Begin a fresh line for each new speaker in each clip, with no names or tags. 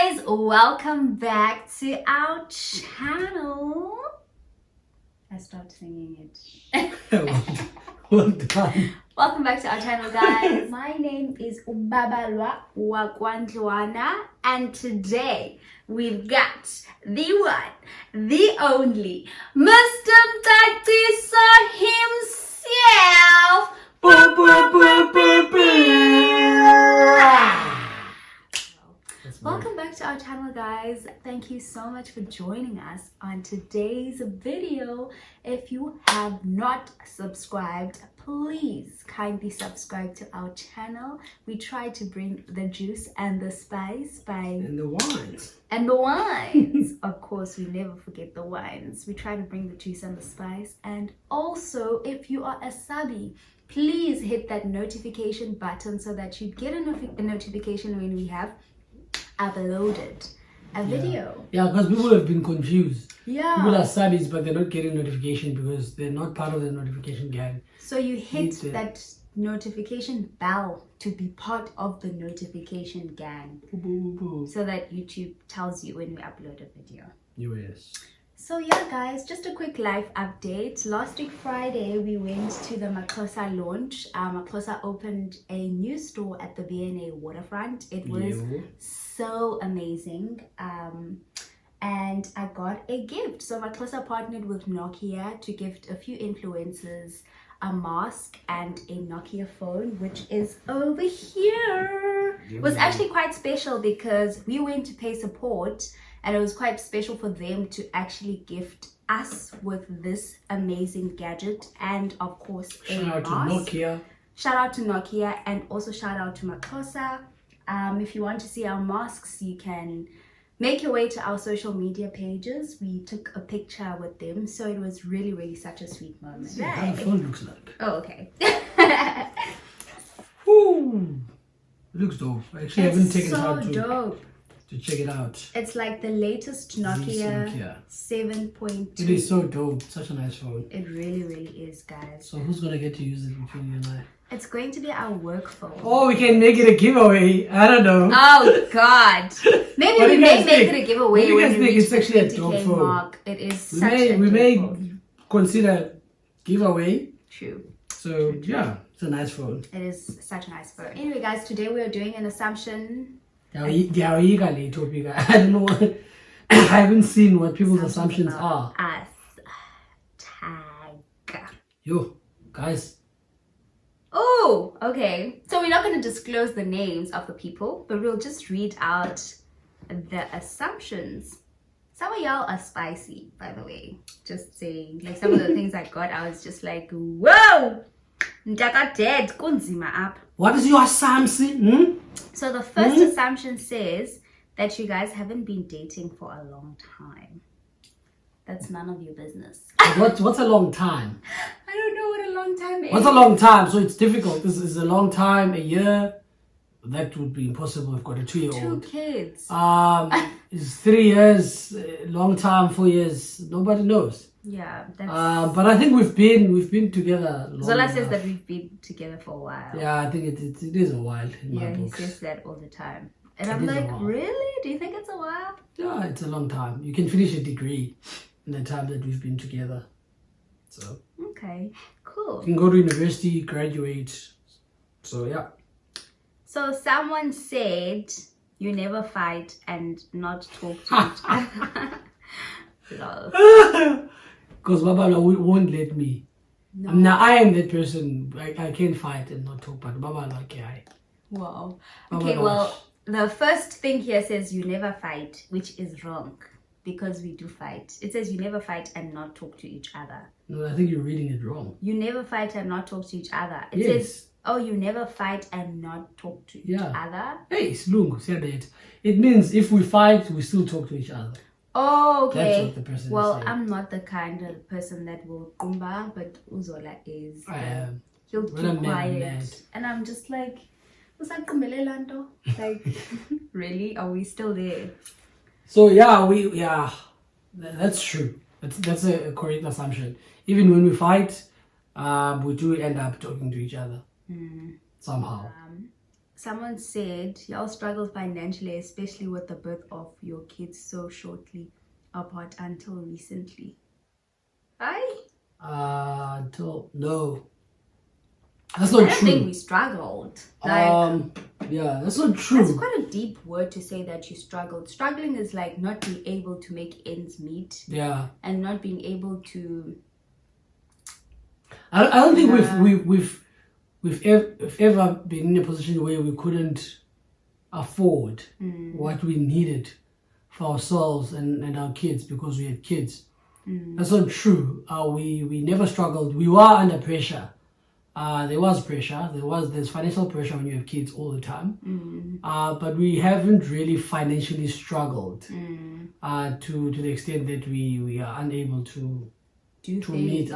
guys, welcome back to our channel. I stopped singing it.
Well done.
Welcome back to our channel, guys. My name is BABALWA AND ZOLA, and today we've got the one, the only, Mr. Mtatiso himself.
Boo, boo, boo, boo, boo.
Welcome back to our channel, guys. Thank you so much for joining us on today's video. If you have not subscribed, please kindly subscribe to our channel. We try to bring the juice and the spice
And the wines.
and the wines. Of course, we never forget the wines. We try to bring the juice and the spice. And also, if you are a subby, please hit that notification button so that you get a notification when we have uploaded a video.
Yeah, because people have been confused.
Yeah.
People are subbies, but they're not getting notification because they're not part of the notification gang.
So you hit that notification bell to be part of the notification gang,
Boo, boo, boo.
so that YouTube tells you when we upload a video.
US.
So yeah, guys, just a quick life update. Last week Friday, we went to the Maxhosa launch. Maxhosa opened a new store at the BNA waterfront. It was so amazing. And I got a gift. So Maxhosa partnered with Nokia to gift a few influencers a mask and a Nokia phone, which is over here. It was actually quite special because we went to pay support, and it was quite special for them to actually gift us with this amazing gadget, and of course a
Shout out to
mask.
Nokia.
Shout out to Nokia, and also shout out to Maxhosa. If you want to see our masks, you can make your way to our social media pages. We took a picture with them, so it was really such a sweet moment.
See how the phone looks like.
Oh, okay.
Ooh. It looks dope. I actually haven't taken time
so dope.
to check it out.
It's like the latest Nokia
Nokia.
7.2.
It is so dope. Such a nice phone.
It really is, guys.
So who's gonna get to use it between you and I?
It's going to be our work phone.
Oh, we can make it a giveaway. I don't know.
Oh God! Maybe
What do
we
you
may
guys
make
think?
it a
What
giveaway
do you
when
guys
we
think?
reach
It's
the
actually a
20K
dope phone.
mark. It is such a
we
dope
may
phone.
consider giveaway.
True.
So yeah, it's a nice phone.
It is such a nice phone. Anyway, guys, today we are doing an assumption.
I don't know. I haven't seen what people's assumptions are.
Us. Tag.
Yo, guys.
Oh, okay. So we're not going to disclose the names of the people, but we'll just read out the assumptions. Some of y'all are spicy, by the way. Just saying. Like some of the things I got, I was just like, whoa! Ndaka dead. Kunzima up.
What is your assumption?
So the first assumption says that you guys haven't been dating for a long time. That's none of your business.
What's a long time?
I don't know what a long time is.
What's a long time? So it's difficult. This is a long time, a year. That would be impossible. I've got a 2-year-old.
2 kids.
It's 3 years, long time, 4 years. Nobody knows.
Yeah, that's...
But I think we've been together long
Zola says
enough.
that we've been together for a while.
Yeah, I think it is a while in my
Yeah, he
books.
says that all the time. And I'm
It is a
like,
while.
really? Do you think it's a while?
Yeah, it's a long time. You can finish a degree in the time that we've been together. So
Okay, cool.
you can go to university, graduate. So yeah.
So someone said you never fight and not talk to each other. Lol.
Because Baba won't let me.
No.
Now I am that person. I can't fight and not talk, but Baba okay.
Wow.
Baba
Okay,
no.
well, the first thing here says you never fight, which is wrong because we do fight. It says you never fight and not talk to each other.
No, I think you're reading it wrong.
You never fight and not talk to each other. It
Yes.
says, oh, you never fight and not talk to each
Yeah.
other.
Hey, Slung said that. It means if we fight, we still talk to each other.
Oh,
That's
okay.
what the person is
Well,
saying.
I'm not the kind of person that will kumba, but Uzola is.
I am.
He'll
When I'm
keep
mad, I'm
quiet.
mad.
And I'm just like, like, really? Are we still there?
So yeah, that's true. That's a correct assumption. Even when we fight, we do end up talking to each other somehow.
Someone said y'all struggled financially, especially with the birth of your kids so shortly apart until recently.
No, that's not
I don't
true.
think we struggled. Like,
yeah, that's not true.
that's quite a deep word to say that you struggled. Struggling is like not being able to make ends meet.
Yeah.
And not being able to.
I don't think we've ever been in a position where we couldn't afford what we needed for ourselves and our kids because we had kids. That's not true. We never struggled. We were under pressure. There was pressure. There's financial pressure when you have kids all the time. But we haven't really financially struggled to the extent that we are unable to meet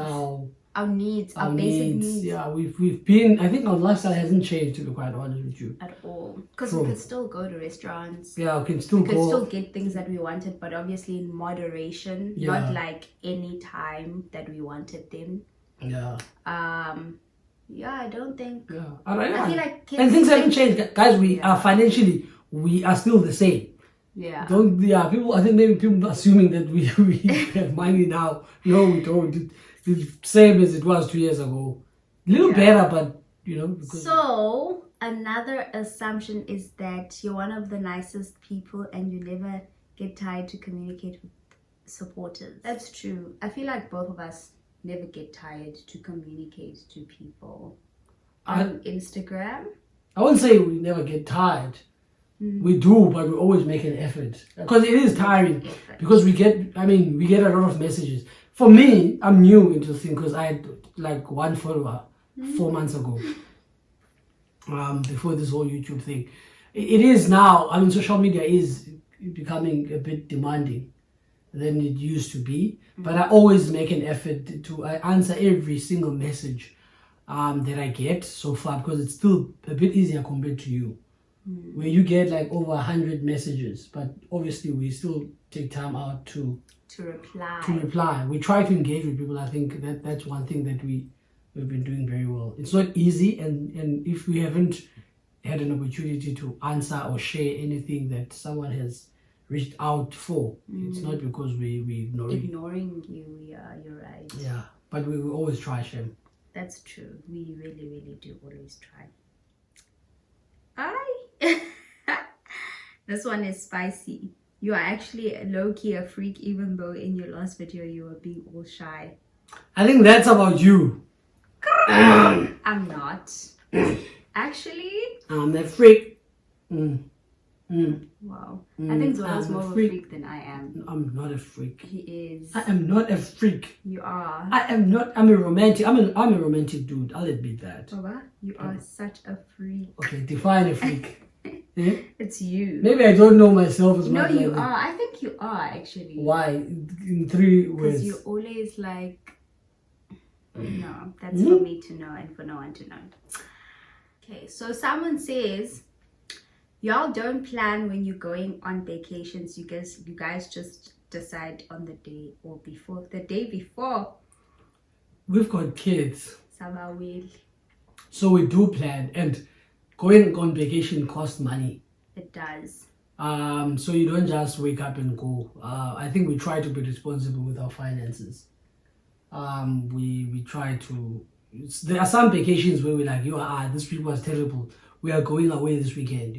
our
needs, our basic needs.
Yeah, we've been. I think our lifestyle hasn't changed, to be quite honest with you.
At all, because we could still go to restaurants.
Yeah, we can still
get things that we wanted, but obviously in moderation, not like any time that we wanted them.
Yeah.
Yeah, I don't think.
Yeah,
I feel like kids,
and things haven't changed, guys. We are financially, we are still the same.
Yeah.
People. I think maybe people are assuming that we have money now. No, we don't. The same as it was 2 years ago. A little better, but because
so another assumption is that you're one of the nicest people and you never get tired to communicate with supporters. That's true. I feel like both of us never get tired to communicate to people on Instagram.
I wouldn't say we never get tired. We do, but we always make an effort because it is tiring. Because we get a lot of messages. For me, I'm new into this thing because I had like one follower 4 months ago. Before this whole YouTube thing, it is now. I mean, social media is becoming a bit demanding than it used to be. But I always make an effort to answer every single message that I get so far because it's still a bit easier compared to you, where you get like over 100 messages. But obviously, we still take time out to reply. We try to engage with people. I think that's one thing that we've been doing very well. It's not easy, and if we haven't had an opportunity to answer or share anything that someone has reached out for, it's not because we
ignoring you. Yeah, you're right.
Yeah, but we always try, Shem.
That's true. We really, really do always try. This one is spicy. You are actually low-key a freak, even though in your last video you were being all shy.
I think that's about you.
I'm not. Actually,
I'm a freak.
Wow. I think Zola's more of a freak than I am.
I'm not a freak.
He is.
I am not a freak.
You are.
I am not. I'm a romantic. I'm a romantic dude. I'll admit that.
Baba, you are such a freak.
Okay, define a freak.
It's you.
Maybe I don't know myself as much.
No, you are. I think you are actually.
Why? In 3 words.
Because you're always like. No, that's for me to know and for no one to know. Okay, so someone says, y'all don't plan when you're going on vacations. You guys just decide on the day or before. The day before.
We've got kids.
So
we do plan, and going on vacation costs money.
It does.
So you don't just wake up and go. I think we try to be responsible with our finances. We try to. There are some vacations where we're like, this trip was terrible. We are going away this weekend,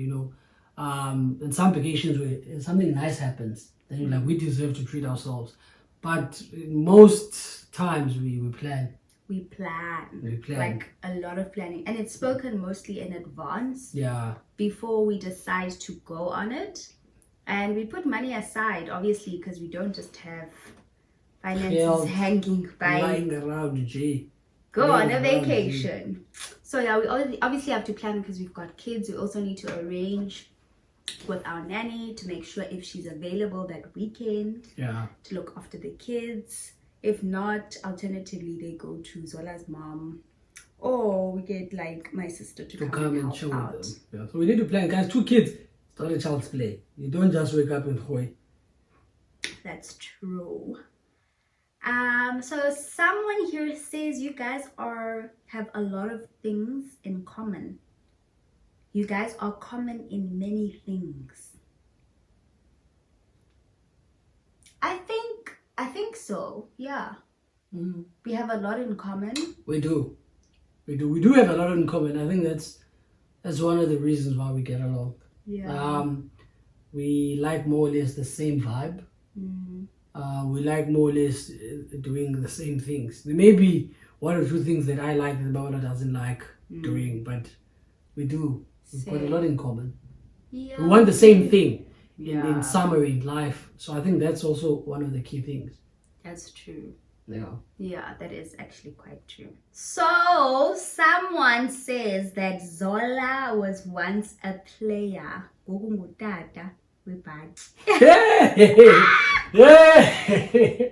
and some vacations where something nice happens, then you're like, we deserve to treat ourselves. But most times we plan.
We plan. Like a lot of planning. And it's spoken mostly in advance.
Yeah.
Before we decide to go on it. And we put money aside, obviously, because we don't just have finances hanging by.
Lying around, G.
Go on a vacation. So yeah, we obviously have to plan because we've got kids. We also need to arrange with our nanny to make sure if she's available that weekend.
Yeah. To
look after the kids. If not, alternatively, they go to Zola's mom, or we get like my sister to come and chill out. With them.
Yeah. So we need to plan, guys. 2 kids, it's not a child's play. You don't just wake up and hoy.
That's true. So someone here says you guys have a lot of things in common. You guys are common in many things. I think so. Yeah. We have a lot in common.
We do have a lot in common. I think that's one of the reasons why we get along.
Yeah.
We like more or less the same vibe. We like more or less doing the same things. There may be one or two things that I like that Babala doesn't like doing, but we do. We've got a lot in common.
Yeah.
We want the same thing in summary in life. So I think that's also one of the key things.
That's true.
Yeah.
Yeah, that is actually quite true. So, someone says that Zola was once a player.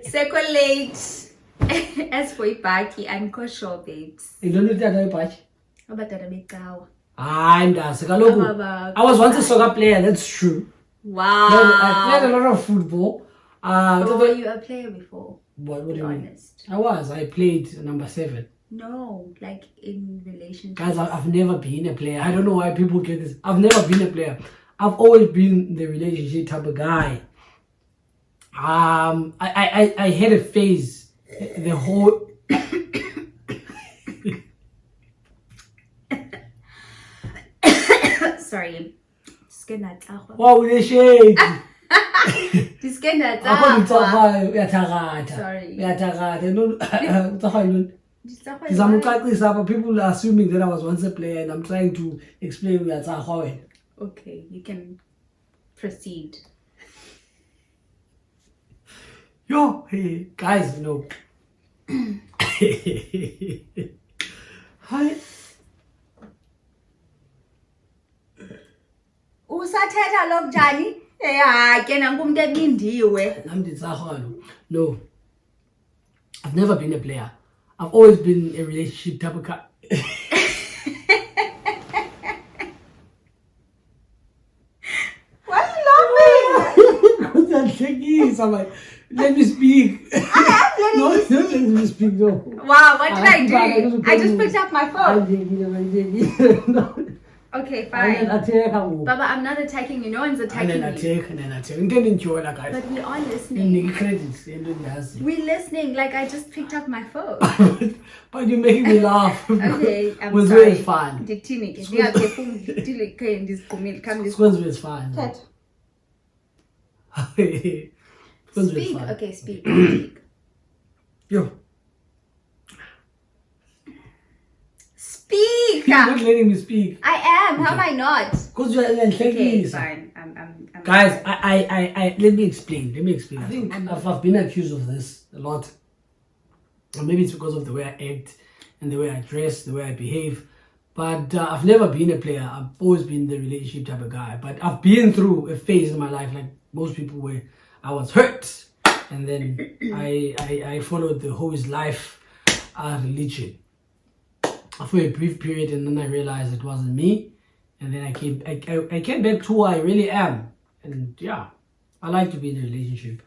Secolate. As for Ibaki and Kosho babes.
I was once a soccer player, that's true.
Wow.
I played a lot of football.
Were you a player before?
What do you mean?
Honest.
I played number 7.
No, like in relationship.
Guys, I've never been a player. I don't know why people get this. I've never been a player. I've always been the relationship type of guy. I had a phase. The whole
Sorry.
wow, the shade.
Sorry.
People are assuming that I was once a player and I'm trying to explain
Okay, you can proceed.
Yo, hey, guys, no. Hi.
Usathetha lo njani? Ke nangumuntu ebindiwe.
No. I've never been a player. I've always been a relationship type of guy.
Why are you laughing?
Because I'm shaking. I'm like, let me speak. No, let me speak. No.
Wow, what did I do? I just picked up my phone. Okay, fine. Baba, I'm not attacking you. No one's attacking me. But we are listening. We're listening. Like, I just picked up my phone.
But you're making me laugh.
Okay, I'm
was
sorry.
Really fun. Was fun.
Speak. Okay, speak. Speak.
Yo.
Speak.
You're not letting me speak.
I am. Okay. How am I not?
Because you're
okay, fine. I'm
guys, I let me explain. I think I've been accused of this a lot. Or maybe it's because of the way I act and the way I dress, the way I behave. But I've never been a player. I've always been the relationship type of guy. But I've been through a phase in my life, like most people, where I was hurt. And then I followed the whole life religion for a brief period, and then I realized it wasn't me, and then I came back to who I really am, and yeah, I like to be in a relationship.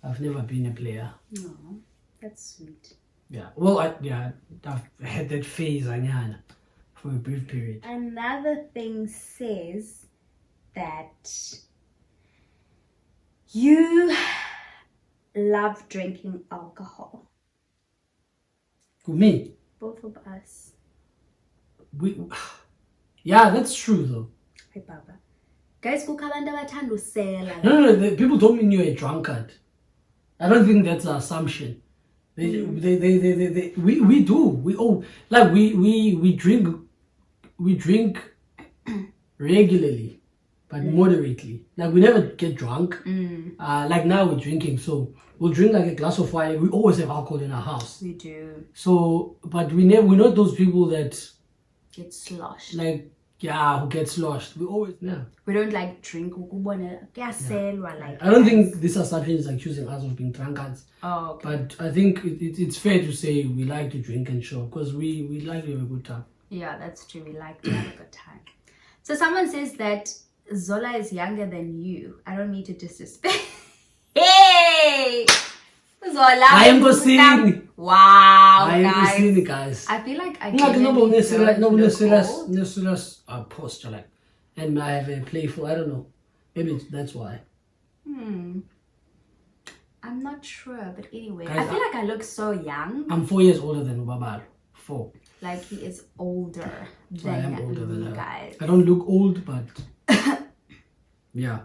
I've never been a player.
No, that's sweet.
Yeah, well, I've had that phase, for a brief period.
Another thing says that you love drinking alcohol.
Who, me?
Both of us.
Yeah, that's true though.
Hey, Baba. Guys, no,
no, people told me you're a drunkard. I don't think that's an assumption. We do. We all like we drink regularly, but moderately. Like we never get drunk. Like now we're drinking, so we'll drink like a glass of wine. We always have alcohol in our house.
We do.
So, but we're not those people that
get sloshed.
Like, yeah, who get sloshed. We always, yeah.
We don't like drink. Like,
I don't think this assumption is accusing us of being drunkards.
Oh, okay.
But I think it's fair to say we like to drink and show, because we like to have a good time.
Yeah, that's true. We like to have a good time. So someone says that Zola is younger than you. I don't mean to disrespect. Hey! Zola!
I am going to sing.
Wow,
I ain't
guys.
seen it, guys.
I feel like I
No,
genuinely don't look old.
post like, and I have a playful. I don't know. Maybe that's why.
I'm not sure, but anyway,
Guys,
I feel like I look so young.
I'm 4 years older than Babal. 4.
Like he is older
So I am
than
older than
me,
her.
guys.
I don't look old, but yeah.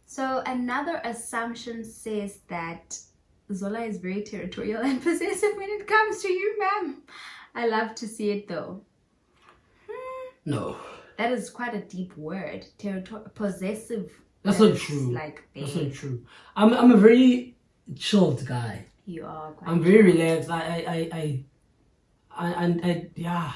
So another assumption says that Zola is very territorial and possessive when it comes to you, ma'am. I love to see it though.
No.
That is quite a deep word. Possessive.
That's
That
not
is
true.
Like
That's
big.
not true. I'm a very chilled guy.
You are quite
I'm very relaxed. Yeah.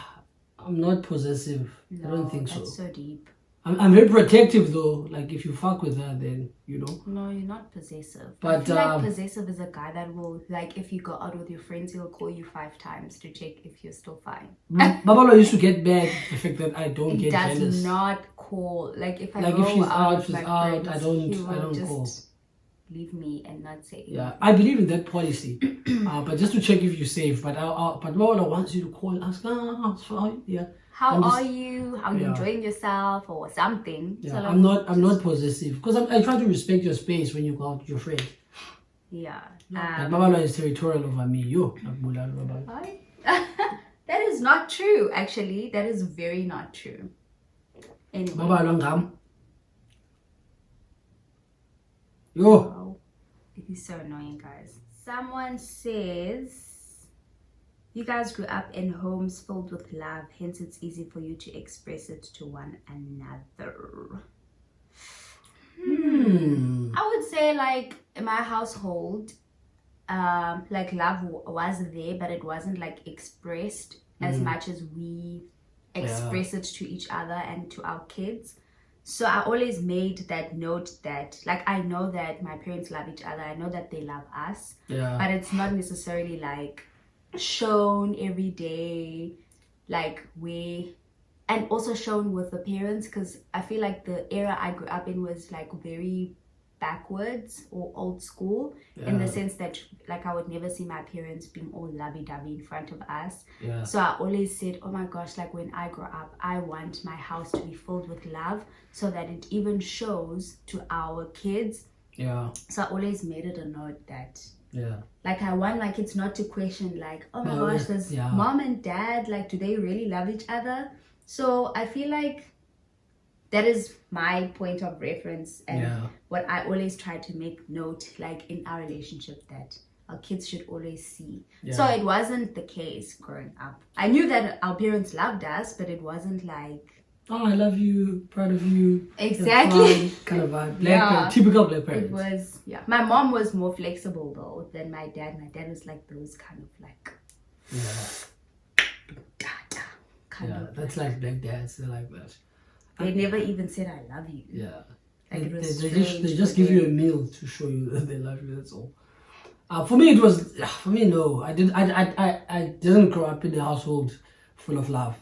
I'm not possessive. I don't think so.
That's so deep.
I'm very protective though. Like if you fuck with her, then you know.
No, you're not possessive.
But
I feel like possessive is a guy that will, like, if you go out with your friends, he'll call you 5 times to check if you're still fine.
Babalo used to get mad the fact that I don't
He
get
does
jealous.
not call. Like if I
Like,
go
if she's
out,
out,
with
she's
my
out.
friends,
I don't
he will just
call.
leave me and not say anything.
Yeah, I believe in that policy. But just to check if you're safe. But Babalo wants you to call and ask, it's fine. Yeah.
How are you? How are you
Yeah.
enjoying yourself or something?
Yeah,
So, like,
I'm not possessive because I try to respect your space when you go out with your friend.
Yeah.
But Babalo is territorial over me. Babalo.
That is not true, actually. That is very not true. Anyway.
Babalo ngam. Yo.
Wow. It is so annoying, guys. Someone says, you guys grew up in homes filled with love, hence it's easy for you to express it to one another. I would say, like, in my household, like, love was there, but it wasn't like expressed as much as we express it to each other and to our kids. So I always made that note that, like, I know that my parents love each other, I know that they love us, but it's not necessarily like shown every day, like and also shown with the parents, because I feel like the era I grew up in was like very backwards or old school, in the sense that, like, I would never see my parents being all lovey-dovey in front of us. So I always said, oh my gosh, like, when I grow up, I want my house to be filled with love, so that it even shows to our kids. So I always made it a note that, like, I want my kids not to question, like, oh my gosh, does mom and dad, like, do they really love each other? So I feel like that is my point of reference, and what I always try to make note, like, in our relationship, that our kids should always see. So it wasn't the case growing up. I knew that our parents loved us, but it wasn't like,
oh, I love you, proud of you.
Exactly.
Kind of vibe. Typical black parents.
It was, my mom was more flexible though than my dad. My dad was like those kind of like, kind of.
That's like black dads. They're like that.
They never even said I love you.
Yeah.
Like, it was
they
strange
just
for
give you a
them.
meal to show you that they love you. That's all. For me, it was. For me, no. I didn't grow up in a household full of love.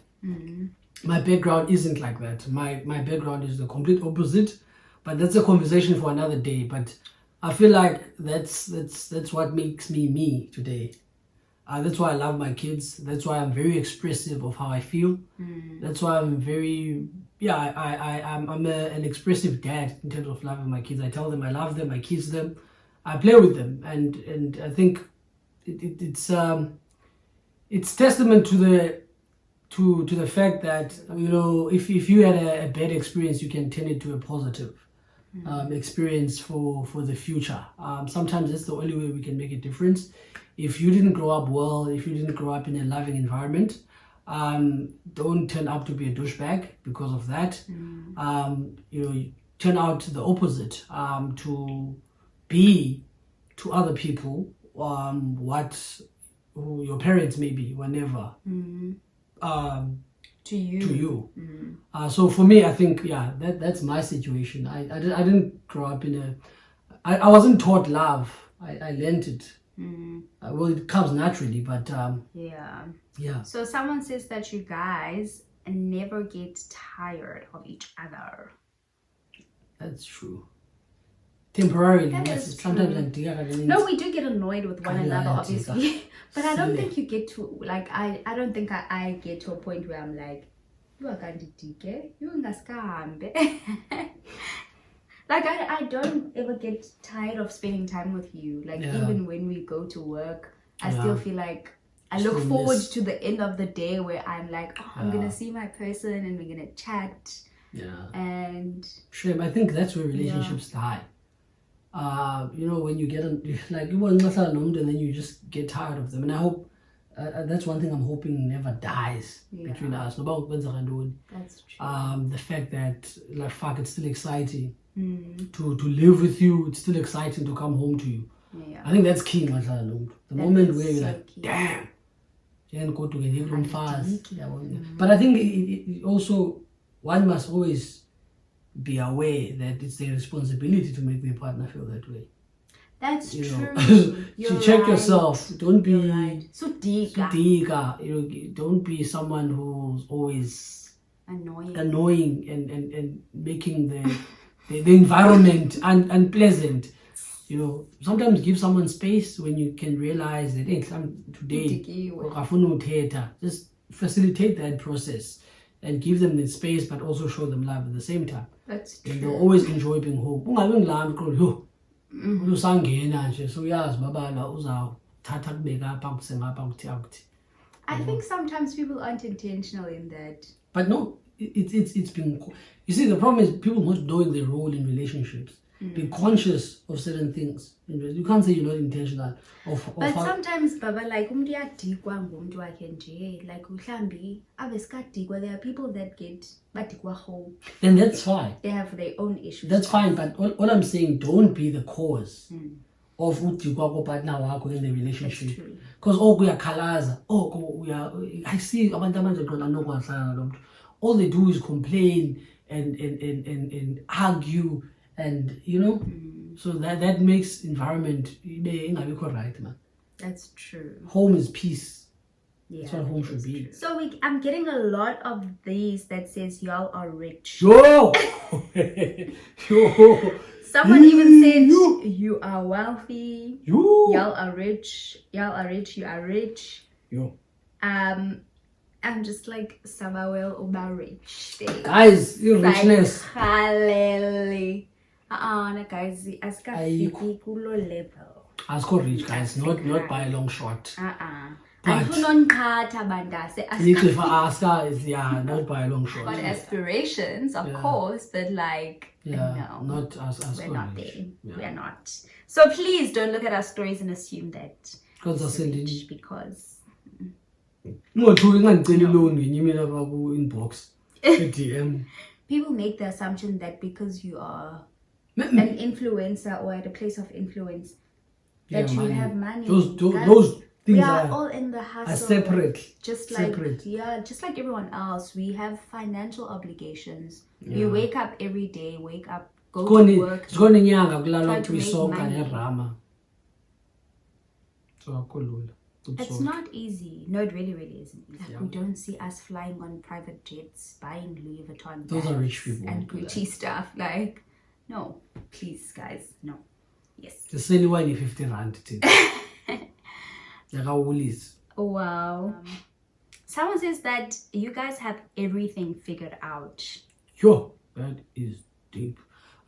My background isn't like that. My background is the complete opposite. But that's a conversation for another day. But I feel like that's what makes me today. That's why I love my kids. That's why I'm very expressive of how I feel. That's why I'm very I'm an expressive dad in terms of loving my kids. I tell them I love them, I kiss them, I play with them, and I think it's testament to the fact that, you know, if you had a bad experience, you can turn it to a positive experience for the future. Sometimes that's the only way we can make a difference. If you didn't grow up well, if you didn't grow up in a loving environment, don't turn out to be a douchebag because of that. You turn out the opposite, to be to other people what your parents may be, whenever. To you. So for me, I think that's my situation. I didn't grow up in I wasn't taught love. I learned it. Well, it comes naturally, but
So someone says that you guys never get tired of each other.
That's true. temporarily.
That
Yes,
is
sometimes
true.
I'm
No, we do get annoyed with one another,
Yeah,
obviously. But I don't
Silly.
think you get to, like, I don't think I get to a point where I'm like, you are going to dike, you ngaskahambe. Like, I don't ever get tired of spending time with you. Like,
Yeah.
even when we go to work, I
Yeah.
still feel like I
Still
look forward
miss.
to the end of the day where I'm like, oh, I'm
Yeah.
gonna see my person and we're gonna chat.
Yeah.
And
Shame. I think that's where relationships die. You know, when you get like you want and then you just get tired of them, and I hope that's one thing I'm hoping never dies between us.
that's true.
The fact that like fuck, it's still exciting to live with you. It's still exciting to come home to you.
Yeah.
I think that's key. The moment where you're
so
like,
key.
damn, you can go to get room fast. But I think it also one must always be aware that it's their responsibility to make their partner feel that way.
That's
You
true.
know,
You're
so check
right.
yourself. Don't be
You're right. So
diga. You know, don't be someone who's always annoying and making the environment unpleasant. You know, sometimes give someone space when you can realize that hey, today just facilitate that process and give them the space, but also show them love at the same time.
That's true.
And they'll always enjoy being home.
I think sometimes people aren't intentional in that.
But no, it's been. You see, the problem is people not knowing their role in relationships. Be conscious of certain things. You can't say you're not intentional.
But sometimes, Baba, like like there are people that get home.
Then that's fine.
They have their own issues.
That's fine, but all I'm saying, don't be the cause of uDikwa partner in the relationship. Because I see all they do is complain and argue, and you know, so that makes environment right, man.
That's true.
Home is peace.
Yeah,
that's what home should be.
True. So I'm getting a lot of these that says y'all are rich.
Yo! Yo!
Someone even said you are wealthy.
Yo!
Y'all are rich. Y'all are rich. You are rich.
Yo!
I'm just like Samuel Uba rich.
Guys, your richness.
Hallelujah. Guys, askafiki kulo level.
Asko rich, guys, not by a long shot.
But not by
a long shot.
But aspirations, of course, but like no,
not us.
We're not there. Yeah. We're not. So please don't look at our stories and assume that because
no, inbox. DM.
People make the assumption that because you are an influencer or at a place of influence that you have money.
Those things
we are all in the hustle.
Are separate.
Just like everyone else, we have financial obligations.
Yeah.
You wake up every day, go to work.
Try to make money.
It's not easy. No, it really isn't easy. Yeah. We don't see us flying on private jets, buying Louis Vuitton
bags are rich people
and Gucci stuff. Like, no, please, guys, no. Yes.
The silly one is 50 rand.
Oh, wow. Someone says that you guys have everything figured out.
Yo, that is deep.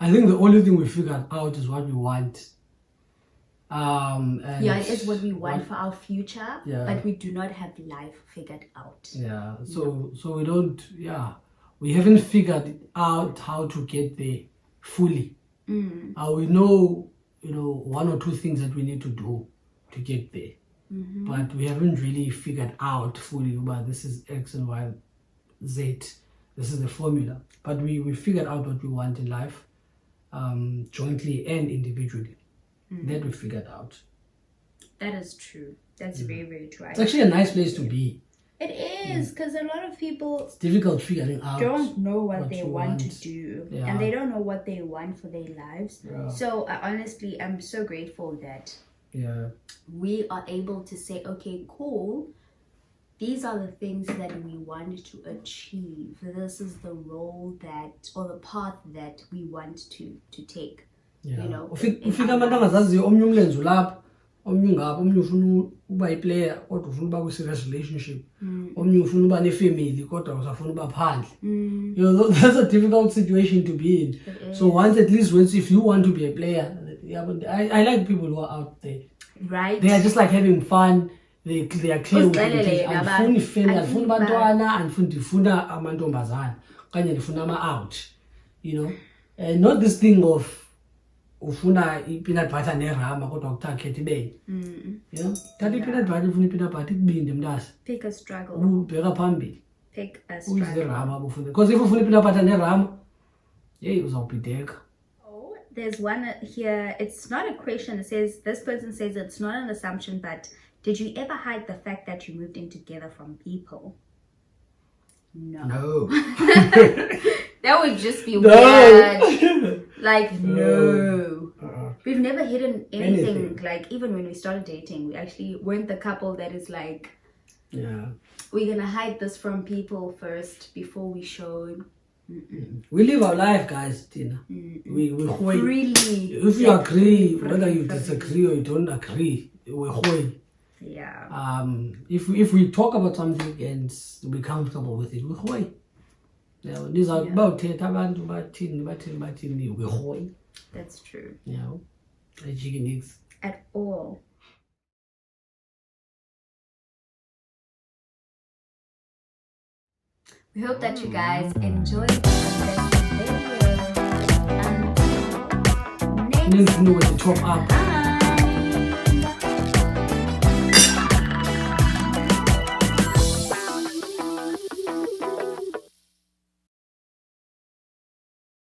I think the only thing we figured out is what we want. And
it is what we want for our future, but we do not have life figured out.
Yeah, so we don't. Yeah, we haven't figured out how to get there fully. We know, one or two things that we need to do to get there, but we haven't really figured out fully. But this is X and Y, Z. This is the formula. But we figured out what we want in life, jointly and individually. That we figured out.
That is true. That's very, very true.
It's actually a nice place to be.
It is, because a lot of people
it's difficult figuring out
don't know what they want to do, and they don't know what they want for their lives. So honestly, I'm so grateful that we are able to say, okay, cool, these are the things that we want to achieve. This is the role or the path that we want to take. you know.
ufika abantu angazaziyo omnye umlenze ulapha omnye ungapha omnye ufuna uba yiplayer kodwa ufuna uba kwi-serious relationship omnye ufuna uba ne-family kodwa usafuna uba phandle. You know, that's a difficult situation to be in. So once at least if you want to be a player, I like people who are out there.
Right.
They are just like having fun. They are clear with it. Andifuni ifamily, andifuni bantwana, ndifuna amantombazana okanye ndifuna ama-out. You know, and not this thing of ufuna i-peanut butter nerama kodwa kuthiwa khetha ibele. You know, thatha i-peanut butter, ufuna i-peanut butter ikubinde mntase.
Pick a struggle.
Ubheka phambili.
Pick a struggle.
Uyizerama abufuna. Because if ufuna i-peanut butter nerama, hey, uzawubhideka.
There's one here, it's not a question. It says, this person says it's not an assumption, but did you ever hide the fact that you moved in together from people? No. That would just be weird. Like, no. We've never hidden anything. Like, even when we started dating, we actually weren't the couple that is like, we're gonna hide this from people first before we showed.
We live our life, guys, Tina. We
freely.
If you agree, whether you disagree or you don't agree, we hoy.
Yeah.
If we talk about something and we're comfortable with it, we hoy. Yeah, these are about it. We hoy.
That's true.
Yeah. Chicken eggs.
At all. We hope that you guys enjoyed this video. Until next
Know what to top up.